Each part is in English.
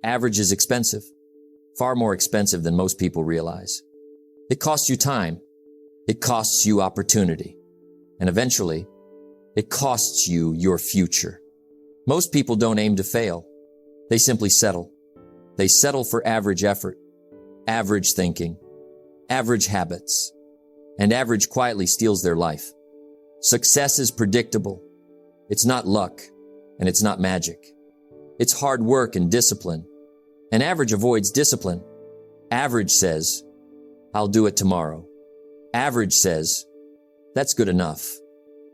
Average is expensive, far more expensive than most people realize. It costs you time. It costs you opportunity. And eventually, it costs you your future. Most people don't aim to fail. They simply settle. They settle for average effort, average thinking, average habits, and average quietly steals their life. Success is predictable. It's not luck, and it's not magic. It's hard work and discipline. And average avoids discipline. Average says, I'll do it tomorrow. Average says, that's good enough.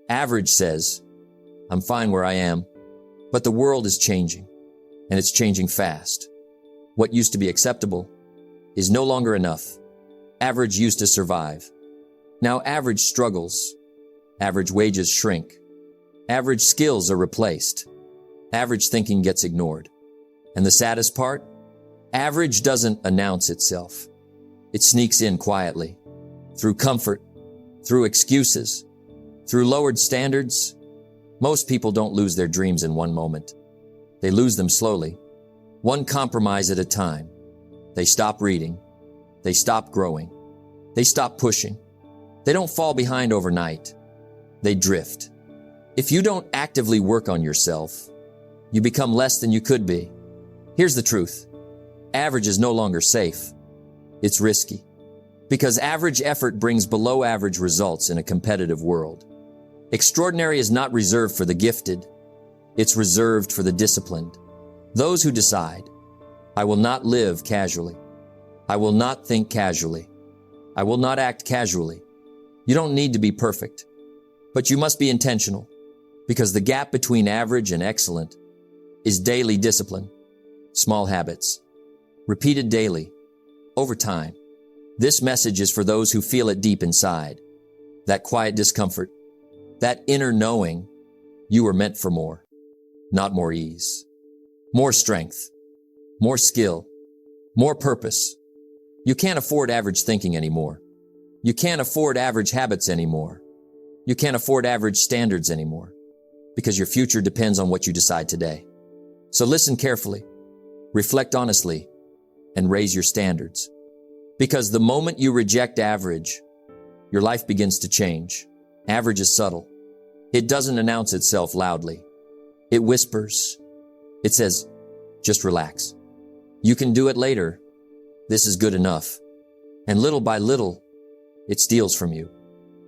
Average says, I'm fine where I am. But the world is changing, and it's changing fast. What used to be acceptable is no longer enough. Average used to survive. Now average struggles. Average wages shrink. Average skills are replaced. Average thinking gets ignored. And the saddest part? Average doesn't announce itself. It sneaks in quietly. Through comfort, through excuses, through lowered standards. Most people don't lose their dreams in one moment. They lose them slowly, one compromise at a time. They stop reading. They stop growing. They stop pushing. They don't fall behind overnight. They drift. If you don't actively work on yourself, you become less than you could be. Here's the truth. Average is no longer safe. It's risky. Because average effort brings below average results in a competitive world. Extraordinary is not reserved for the gifted. It's reserved for the disciplined. Those who decide, I will not live casually. I will not think casually. I will not act casually. You don't need to be perfect, but you must be intentional, because the gap between average and excellent is daily discipline, small habits, repeated daily, over time. This message is for those who feel it deep inside, that quiet discomfort, that inner knowing you were meant for more, not more ease, more strength, more skill, more purpose. You can't afford average thinking anymore. You can't afford average habits anymore. You can't afford average standards anymore, because your future depends on what you decide today. So listen carefully, reflect honestly, and raise your standards. Because the moment you reject average, your life begins to change. Average is subtle. It doesn't announce itself loudly. It whispers. It says, just relax. You can do it later. This is good enough. And little by little, it steals from you.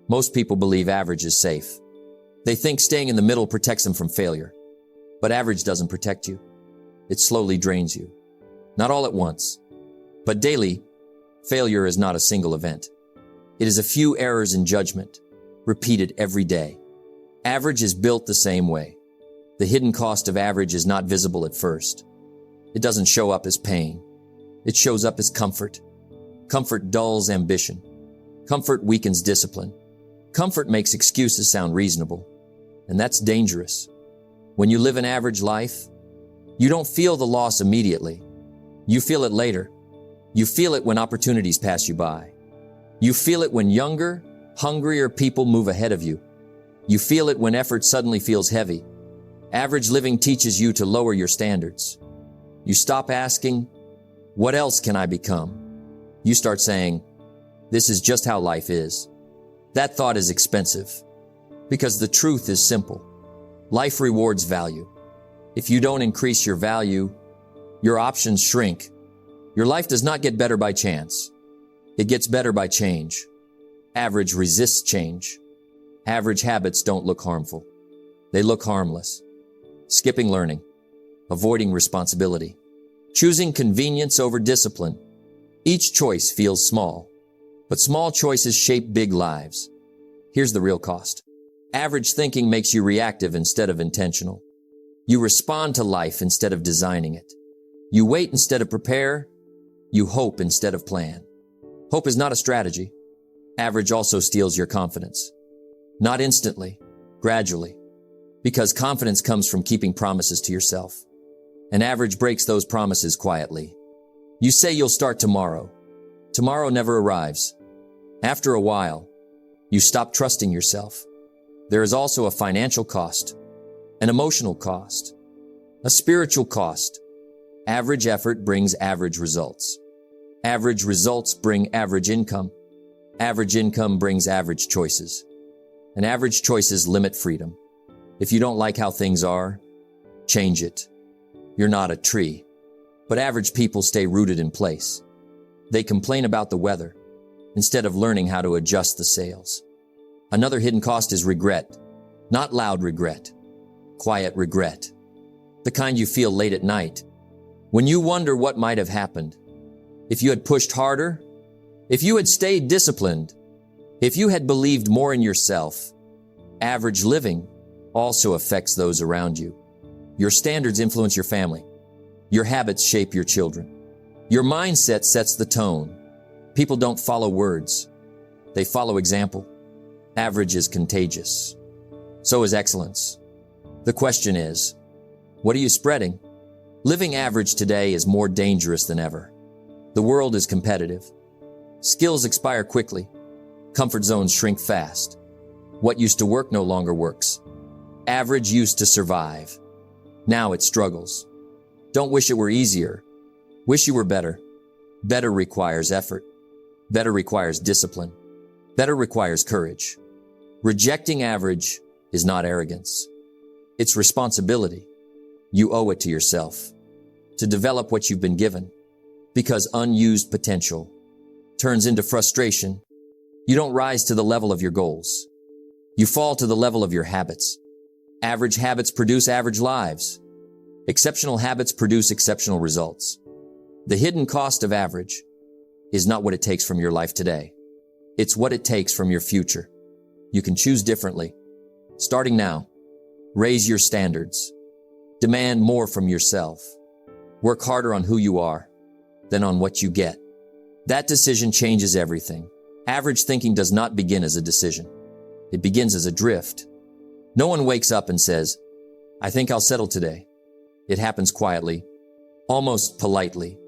Most people believe average is safe. They think staying in the middle protects them from failure. But average doesn't protect you. It slowly drains you. Not all at once, but daily. Failure is not a single event. It is a few errors in judgment, repeated every day. Average is built the same way. The hidden cost of average is not visible at first. It doesn't show up as pain. It shows up as comfort. Comfort dulls ambition. Comfort weakens discipline. Comfort makes excuses sound reasonable. And that's dangerous. When you live an average life, you don't feel the loss immediately. You feel it later. You feel it when opportunities pass you by. You feel it when younger, hungrier people move ahead of you. You feel it when effort suddenly feels heavy. Average living teaches you to lower your standards. You stop asking, what else can I become? You start saying, this is just how life is. That thought is expensive, because the truth is simple. Life rewards value. If you don't increase your value, your options shrink. Your life does not get better by chance. It gets better by change. Average resists change. Average habits don't look harmful. They look harmless. Skipping learning, avoiding responsibility, choosing convenience over discipline. Each choice feels small, but small choices shape big lives. Here's the real cost. Average thinking makes you reactive instead of intentional. You respond to life instead of designing it. You wait instead of prepare. You hope instead of plan. Hope is not a strategy. Average also steals your confidence. Not instantly, gradually. Because confidence comes from keeping promises to yourself. And average breaks those promises quietly. You say you'll start tomorrow. Tomorrow never arrives. After a while, you stop trusting yourself. There is also a financial cost, an emotional cost. A spiritual cost. Average effort brings average results. Average results bring average income. Average income brings average choices. And average choices limit freedom. If you don't like how things are, change it. You're not a tree. But average people stay rooted in place. They complain about the weather instead of learning how to adjust the sails. Another hidden cost is regret. Not loud regret. Quiet regret. The kind you feel late at night, when you wonder what might have happened. If you had pushed harder, if you had stayed disciplined, if you had believed more in yourself. Average living also affects those around you. Your standards influence your family. Your habits shape your children. Your mindset sets the tone. People don't follow words. They follow example. Average is contagious. So is excellence. The question is, what are you spreading? Living average today is more dangerous than ever. The world is competitive. Skills expire quickly. Comfort zones shrink fast. What used to work no longer works. Average used to survive. Now it struggles. Don't wish it were easier. Wish you were better. Better requires effort. Better requires discipline. Better requires courage. Rejecting average is not arrogance. It's responsibility. You owe it to yourself to develop what you've been given, because unused potential turns into frustration. You don't rise to the level of your goals. You fall to the level of your habits. Average habits produce average lives. Exceptional habits produce exceptional results. The hidden cost of average is not what it takes from your life today. It's what it takes from your future. You can choose differently. Starting now, raise your standards. Demand more from yourself. Work harder on who you are than on what you get. That decision changes everything. Average thinking does not begin as a decision. It begins as a drift. No one wakes up and says, I think I'll settle today. It happens quietly, almost politely.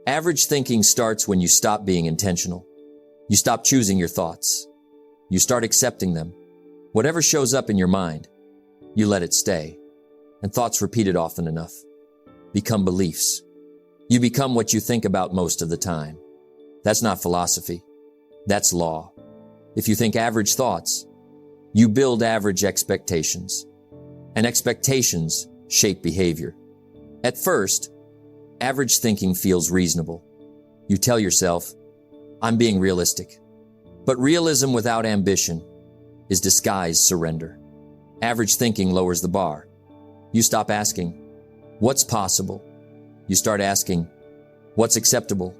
Average thinking starts when you stop being intentional. You stop choosing your thoughts. You start accepting them. Whatever shows up in your mind, you let it stay. And thoughts repeated often enough become beliefs. You become what you think about most of the time. That's not philosophy. That's law. If you think average thoughts, you build average expectations. And expectations shape behavior. At first, average thinking feels reasonable. You tell yourself, I'm being realistic. But realism without ambition is disguised surrender. Average thinking lowers the bar. You stop asking, what's possible? You start asking, what's acceptable?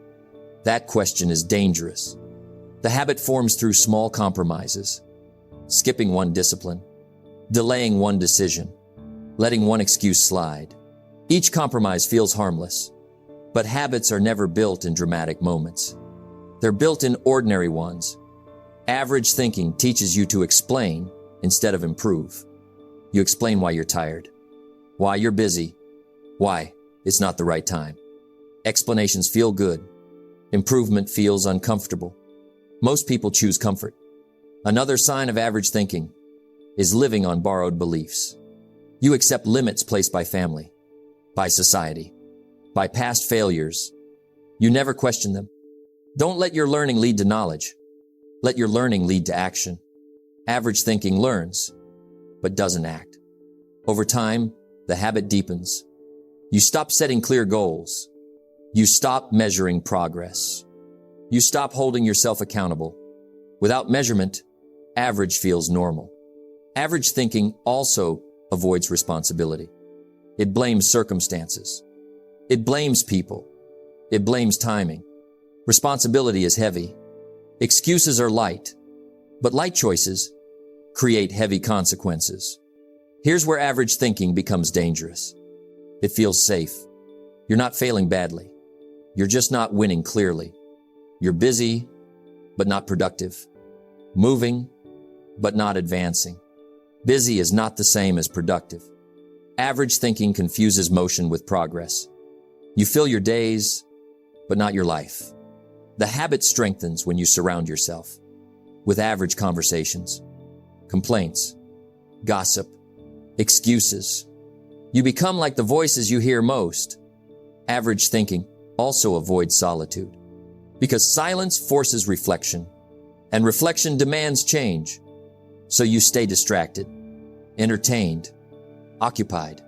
That question is dangerous. The habit forms through small compromises, skipping one discipline, delaying one decision, letting one excuse slide. Each compromise feels harmless, but habits are never built in dramatic moments. They're built in ordinary ones. Average thinking teaches you to explain instead of improve. You explain why you're tired, why you're busy, why it's not the right time. Explanations feel good. Improvement feels uncomfortable. Most people choose comfort. Another sign of average thinking is living on borrowed beliefs. You accept limits placed by family, by society, by past failures. You never question them. Don't let your learning lead to knowledge. Let your learning lead to action. Average thinking learns, but doesn't act. Over time, the habit deepens. You stop setting clear goals. You stop measuring progress. You stop holding yourself accountable. Without measurement, average feels normal. Average thinking also avoids responsibility. It blames circumstances. It blames people. It blames timing. Responsibility is heavy. Excuses are light, but light choices create heavy consequences. Here's where average thinking becomes dangerous. It feels safe. You're not failing badly. You're just not winning clearly. You're busy, but not productive. Moving, but not advancing. Busy is not the same as productive. Average thinking confuses motion with progress. You fill your days, but not your life. The habit strengthens when you surround yourself with average conversations, complaints, gossip, excuses. You become like the voices you hear most. Average thinking also avoids solitude, because silence forces reflection, and reflection demands change. So you stay distracted, entertained, occupied,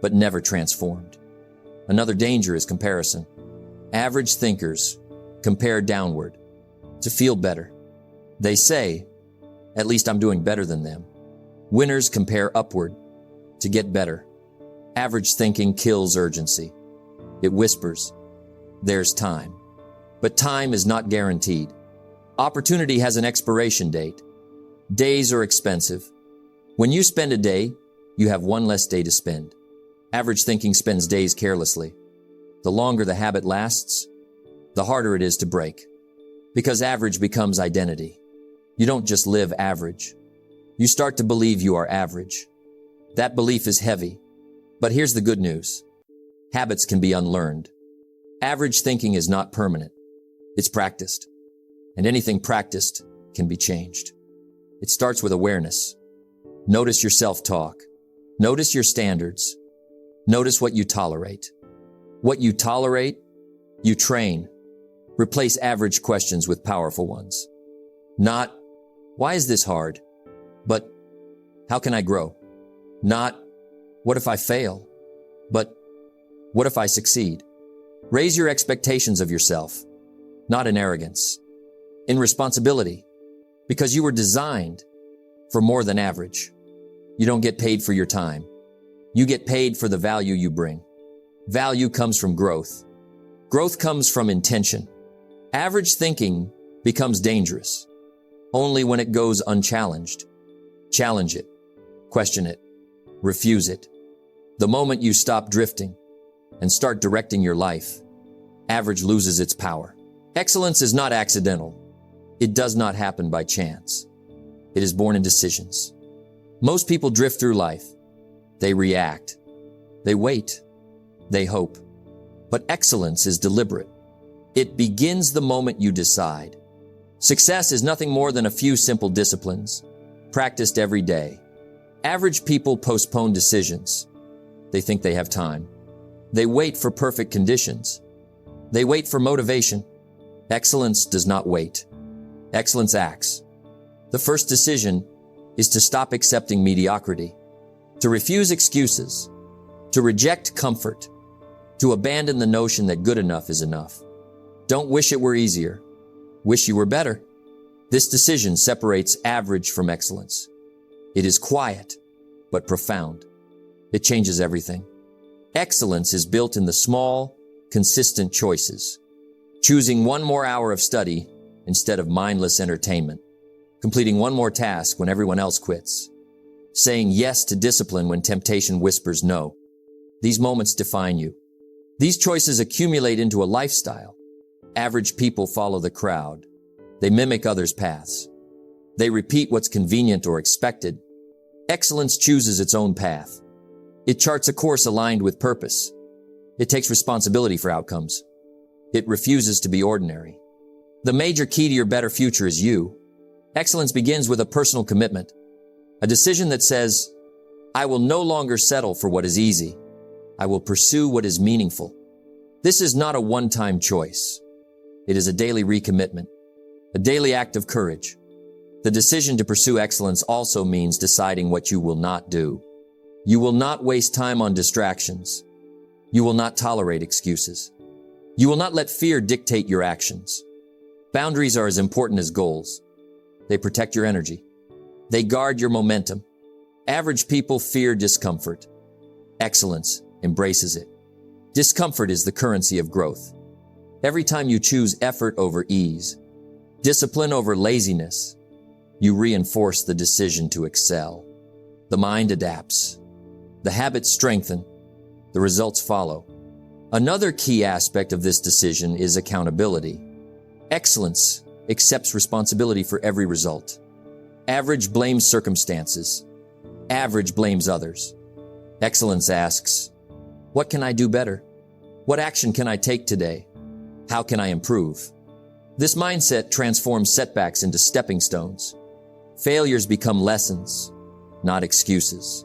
but never transformed. Another danger is comparison. Average thinkers compare downward to feel better. They say, "At least I'm doing better than them." Winners compare upward to get better. Average thinking kills urgency. It whispers, "There's time." But time is not guaranteed. Opportunity has an expiration date. Days are expensive. When you spend a day, you have one less day to spend. Average thinking spends days carelessly. The longer the habit lasts, the harder it is to break. Because average becomes identity. You don't just live average. You start to believe you are average. That belief is heavy. But here's the good news. Habits can be unlearned. Average thinking is not permanent. It's practiced. And anything practiced can be changed. It starts with awareness. Notice your self-talk. Notice your standards. Notice what you tolerate. What you tolerate, you train. Replace average questions with powerful ones. Not, "Why is this hard?" But, "How can I grow?" Not, "What if I fail?" But, "What if I succeed?" Raise your expectations of yourself, not in arrogance, in responsibility, because you were designed for more than average. You don't get paid for your time. You get paid for the value you bring. Value comes from growth. Growth comes from intention. Average thinking becomes dangerous only when it goes unchallenged. Challenge it. Question it. Refuse it. The moment you stop drifting and start directing your life, average loses its power. Excellence is not accidental. It does not happen by chance. It is born in decisions. Most people drift through life. They react. They wait. They hope. But excellence is deliberate. It begins the moment you decide. Success is nothing more than a few simple disciplines, practiced every day. Average people postpone decisions. They think they have time. They wait for perfect conditions. They wait for motivation. Excellence does not wait. Excellence acts. The first decision is to stop accepting mediocrity, to refuse excuses, to reject comfort, to abandon the notion that good enough is enough. Don't wish it were easier. Wish you were better. This decision separates average from excellence. It is quiet, but profound. It changes everything. Excellence is built in the small, consistent choices. Choosing one more hour of study instead of mindless entertainment. Completing one more task when everyone else quits. Saying yes to discipline when temptation whispers no. These moments define you. These choices accumulate into a lifestyle. Average people follow the crowd. They mimic others' paths. They repeat what's convenient or expected. Excellence chooses its own path. It charts a course aligned with purpose. It takes responsibility for outcomes. It refuses to be ordinary. The major key to your better future is you. Excellence begins with a personal commitment. A decision that says, "I will no longer settle for what is easy. I will pursue what is meaningful." This is not a one-time choice. It is a daily recommitment, a daily act of courage. The decision to pursue excellence also means deciding what you will not do. You will not waste time on distractions. You will not tolerate excuses. You will not let fear dictate your actions. Boundaries are as important as goals. They protect your energy. They guard your momentum. Average people fear discomfort. Excellence embraces it. Discomfort is the currency of growth. Every time you choose effort over ease, discipline over laziness, you reinforce the decision to excel. The mind adapts. The habits strengthen. The results follow. Another key aspect of this decision is accountability. Excellence accepts responsibility for every result. Average blames circumstances. Average blames others. Excellence asks, "What can I do better? What action can I take today? How can I improve?" This mindset transforms setbacks into stepping stones. Failures become lessons, not excuses.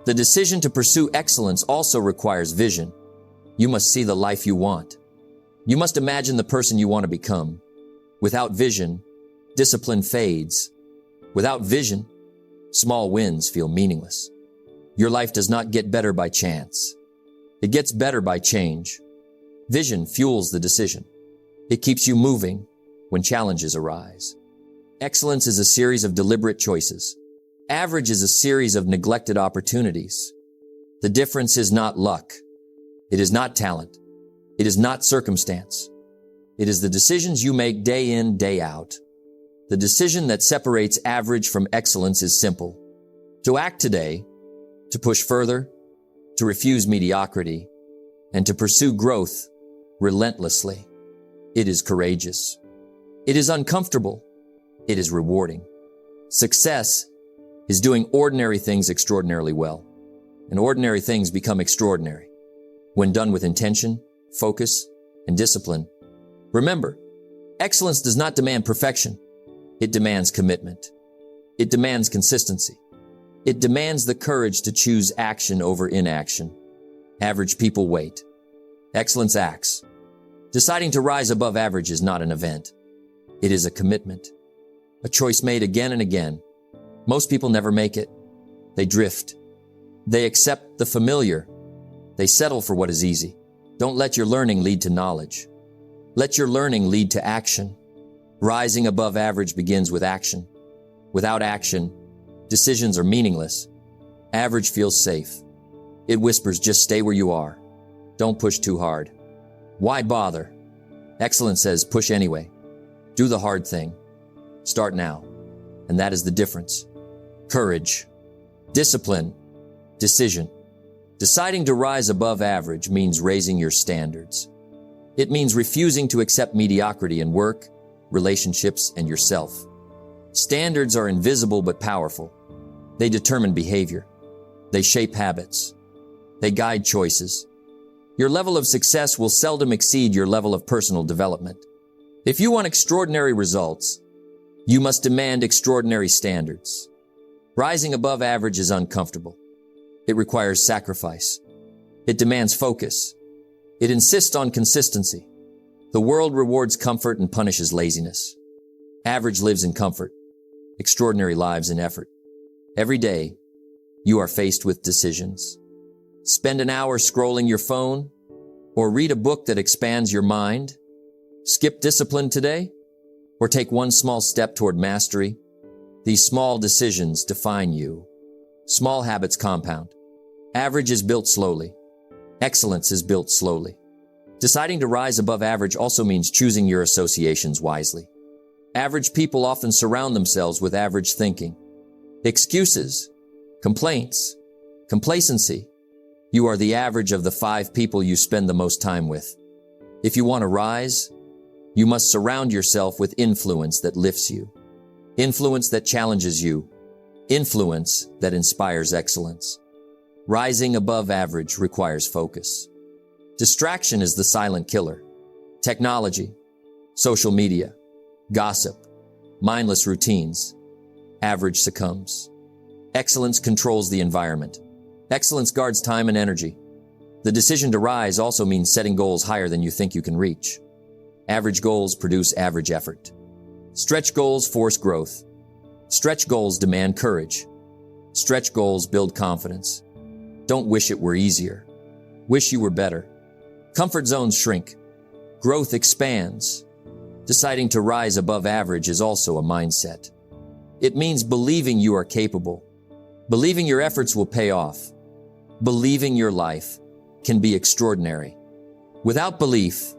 The decision to pursue excellence also requires vision. You must see the life you want. You must imagine the person you want to become. Without vision, discipline fades. Without vision, small wins feel meaningless. Your life does not get better by chance. It gets better by change. Vision fuels the decision. It keeps you moving when challenges arise. Excellence is a series of deliberate choices. Average is a series of neglected opportunities. The difference is not luck. It is not talent. It is not circumstance. It is the decisions you make day in, day out. The decision that separates average from excellence is simple. To act today, to push further, to refuse mediocrity, and to pursue growth relentlessly. It is courageous. It is uncomfortable. It is rewarding. Success is doing ordinary things extraordinarily well, and ordinary things become extraordinary when done with intention, focus, and discipline. Remember, excellence does not demand perfection. It demands commitment. It demands consistency. It demands the courage to choose action over inaction. Average people wait. Excellence acts. Deciding to rise above average is not an event. It is a commitment, a choice made again and again. Most people never make it. They drift. They accept the familiar. They settle for what is easy. Don't let your learning lead to knowledge. Let your learning lead to action. Rising above average begins with action. Without action, decisions are meaningless. Average feels safe. It whispers, just stay where you are. Don't push too hard. Why bother? Excellence says, push anyway. Do the hard thing. Start now. And that is the difference. Courage, discipline, decision. Deciding to rise above average means raising your standards. It means refusing to accept mediocrity in work, relationships, and yourself. Standards are invisible but powerful. They determine behavior. They shape habits. They guide choices. Your level of success will seldom exceed your level of personal development. If you want extraordinary results, you must demand extraordinary standards. Rising above average is uncomfortable. It requires sacrifice. It demands focus. It insists on consistency. The world rewards comfort and punishes laziness. Average lives in comfort. Extraordinary lives in effort. Every day, you are faced with decisions. Spend an hour scrolling your phone, or read a book that expands your mind. Skip discipline today, or take one small step toward mastery. These small decisions define you. Small habits compound. Average is built slowly. Excellence is built slowly. Deciding to rise above average also means choosing your associations wisely. Average people often surround themselves with average thinking. Excuses, complaints, complacency. You are the average of the 5 people you spend the most time with. If you want to rise, you must surround yourself with influence that lifts you. Influence that challenges you. Influence that inspires excellence. Rising above average requires focus. Distraction is the silent killer. Technology, social media, gossip, mindless routines. Average succumbs. Excellence controls the environment. Excellence guards time and energy. The decision to rise also means setting goals higher than you think you can reach. Average goals produce average effort. Stretch goals force growth. Stretch goals demand courage. Stretch goals build confidence. Don't wish it were easier. Wish you were better. Comfort zones shrink. Growth expands. Deciding to rise above average is also a mindset. It means believing you are capable. Believing your efforts will pay off. Believing your life can be extraordinary. Without belief,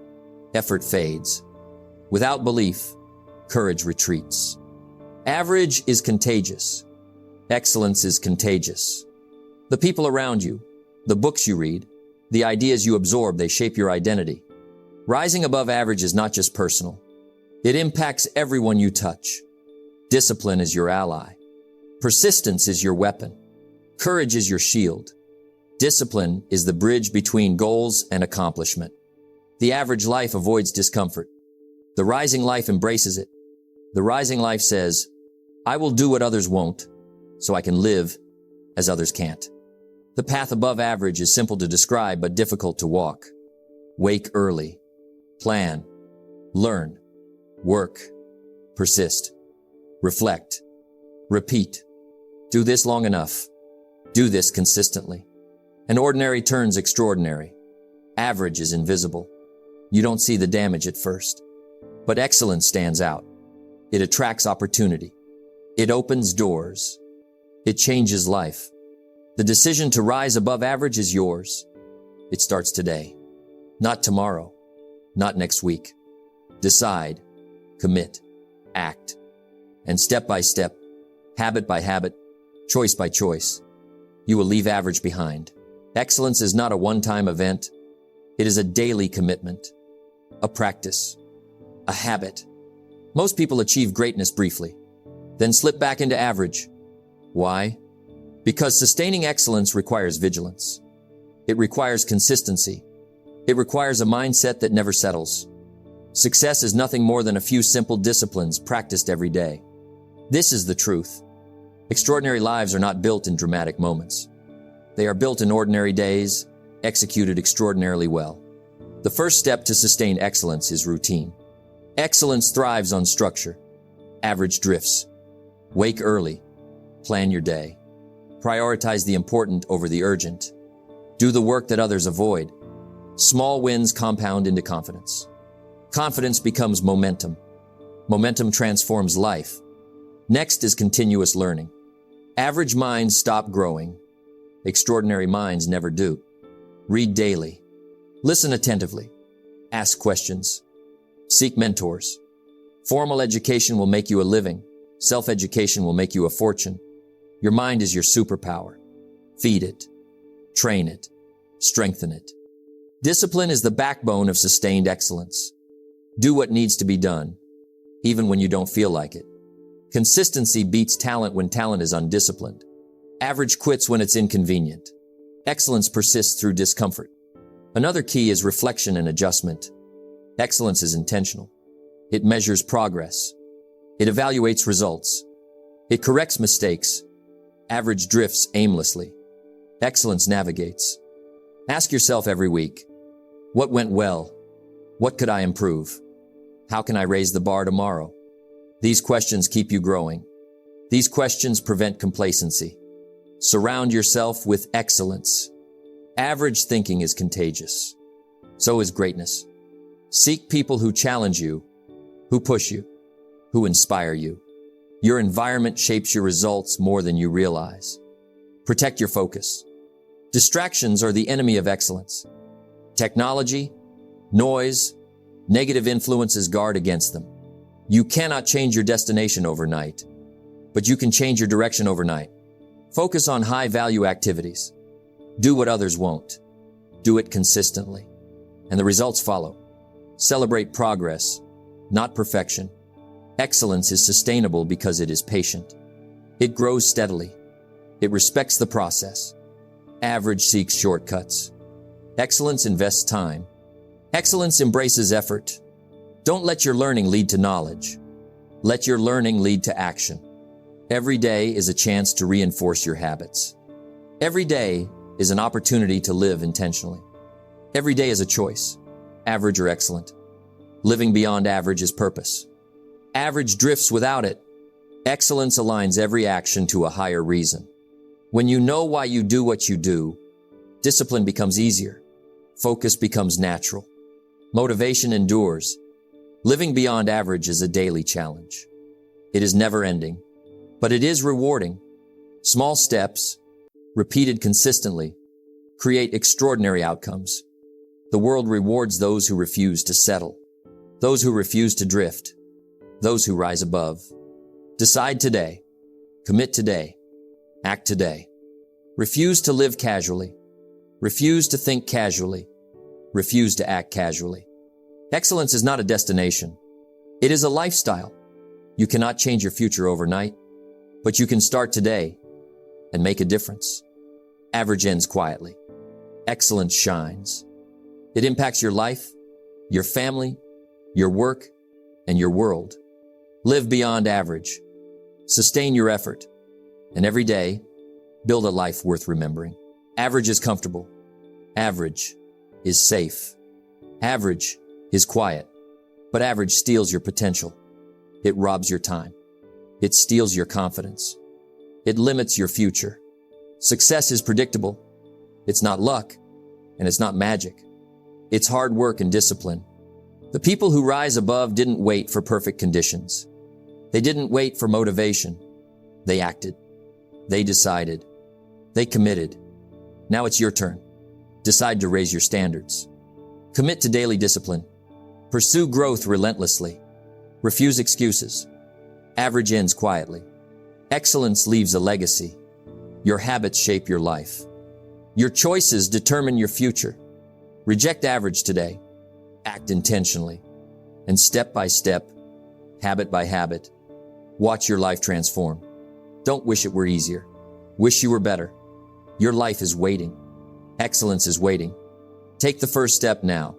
effort fades. Without belief, courage retreats. Average is contagious. Excellence is contagious. The people around you, the books you read, the ideas you absorb, they shape your identity. Rising above average is not just personal. It impacts everyone you touch. Discipline is your ally. Persistence is your weapon. Courage is your shield. Discipline is the bridge between goals and accomplishment. The average life avoids discomfort. The rising life embraces it. The rising life says, I will do what others won't, so I can live as others can't. The path above average is simple to describe but difficult to walk. Wake early. Plan. Learn. Work. Persist. Reflect. Repeat. Do this long enough. Do this consistently. An ordinary turns extraordinary. Average is invisible. You don't see the damage at first. But excellence stands out. It attracts opportunity. It opens doors. It changes life. The decision to rise above average is yours. It starts today. Not tomorrow. Not next week. Decide. Commit. Act. And step by step, habit by habit, choice by choice, you will leave average behind. Excellence is not a one-time event. It is a daily commitment, a practice, a habit. Most people achieve greatness briefly, then slip back into average. Why? Because sustaining excellence requires vigilance. It requires consistency. It requires a mindset that never settles. Success is nothing more than a few simple disciplines practiced every day. This is the truth. Extraordinary lives are not built in dramatic moments. They are built in ordinary days, executed extraordinarily well. The first step to sustain excellence is routine. Excellence thrives on structure. Average drifts. Wake early. Plan your day. Prioritize the important over the urgent. Do the work that others avoid. Small wins compound into confidence. Confidence becomes momentum. Momentum transforms life. Next is continuous learning. Average minds stop growing. Extraordinary minds never do. Read daily. Listen attentively. Ask questions. Seek mentors. Formal education will make you a living. Self-education will make you a fortune. Your mind is your superpower. Feed it. Train it. Strengthen it. Discipline is the backbone of sustained excellence. Do what needs to be done, even when you don't feel like it. Consistency beats talent when talent is undisciplined. Average quits when it's inconvenient. Excellence persists through discomfort. Another key is reflection and adjustment. Excellence is intentional. It measures progress. It evaluates results. It corrects mistakes. Average drifts aimlessly. Excellence navigates. Ask yourself every week, what went well? What could I improve? How can I raise the bar tomorrow? These questions keep you growing. These questions prevent complacency. Surround yourself with excellence. Average thinking is contagious. So is greatness. Seek people who challenge you, who push you, who inspire you. Your environment shapes your results more than you realize. Protect your focus. Distractions are the enemy of excellence. Technology, noise, negative influences guard against them. You cannot change your destination overnight, but you can change your direction overnight. Focus on high-value activities. Do what others won't. Do it consistently, and the results follow. Celebrate progress, not perfection. Excellence is sustainable because it is patient. It grows steadily. It respects the process. Average seeks shortcuts. Excellence invests time. Excellence embraces effort. Don't let your learning lead to knowledge. Let your learning lead to action. Every day is a chance to reinforce your habits. Every day is an opportunity to live intentionally. Every day is a choice, average or excellent. Living beyond average is purpose. Average drifts without it. Excellence aligns every action to a higher reason. When you know why you do what you do, discipline becomes easier. Focus becomes natural. Motivation endures. Living beyond average is a daily challenge. It is never ending, but it is rewarding. Small steps, repeated consistently, create extraordinary outcomes. The world rewards those who refuse to settle, those who refuse to drift, those who rise above. Decide today, commit today, act today. Refuse to live casually. Refuse to think casually. Refuse to act casually. Excellence is not a destination. It is a lifestyle. You cannot change your future overnight, but you can start today and make a difference. Average ends quietly. Excellence shines. It impacts your life, your family, your work, and your world. Live beyond average. Sustain your effort. And every day, build a life worth remembering. Average is comfortable. Average is safe. Average is quiet. But average steals your potential. It robs your time. It steals your confidence. It limits your future. Success is predictable. It's not luck, and it's not magic. It's hard work and discipline. The people who rise above didn't wait for perfect conditions. They didn't wait for motivation. They acted. They decided. They committed. Now it's your turn. Decide to raise your standards. Commit to daily discipline. Pursue growth relentlessly. Refuse excuses. Average ends quietly. Excellence leaves a legacy. Your habits shape your life. Your choices determine your future. Reject average today. Act intentionally. And step by step, habit by habit, watch your life transform. Don't wish it were easier. Wish you were better. Your life is waiting. Excellence is waiting. Take the first step now.